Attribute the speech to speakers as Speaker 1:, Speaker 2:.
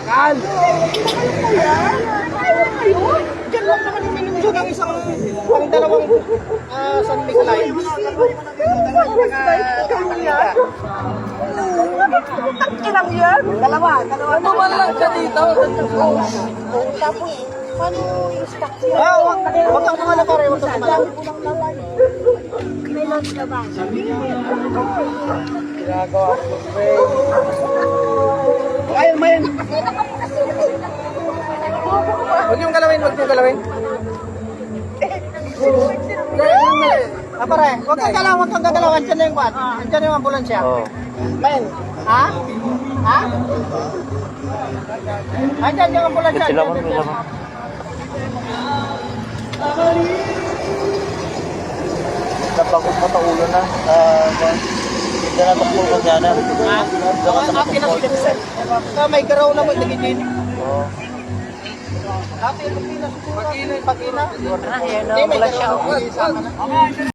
Speaker 1: Bakal! Diyan lang naman uminom siya ng isang, ang dalawang San Miguelay.
Speaker 2: Ilang yan? Dalawa.
Speaker 1: Buwan lang siya dito.
Speaker 2: Tapos, paano yung stock siya?
Speaker 1: Huwag kang naman pare, huwag kang naman.
Speaker 2: May lunch ka ba?
Speaker 1: Ginagawa ko, ayun, mayan. Huwag yung galawin, huwag yung galawin. Pare, huwag kang galaw, huwag kang gagalaw. Andiyan na yung kwan. Andiyan yung ambulansya. Men, ha? Ha? Andiyan yung ambulansya.
Speaker 3: Sila mo, sila mo. Napagod mo sa ulo na. Hindi na takbo ka dyan.
Speaker 1: Akin na sila. May garaw na mo, nagiging.
Speaker 3: Oo.
Speaker 1: Pagina.
Speaker 2: Ayan, wala siya.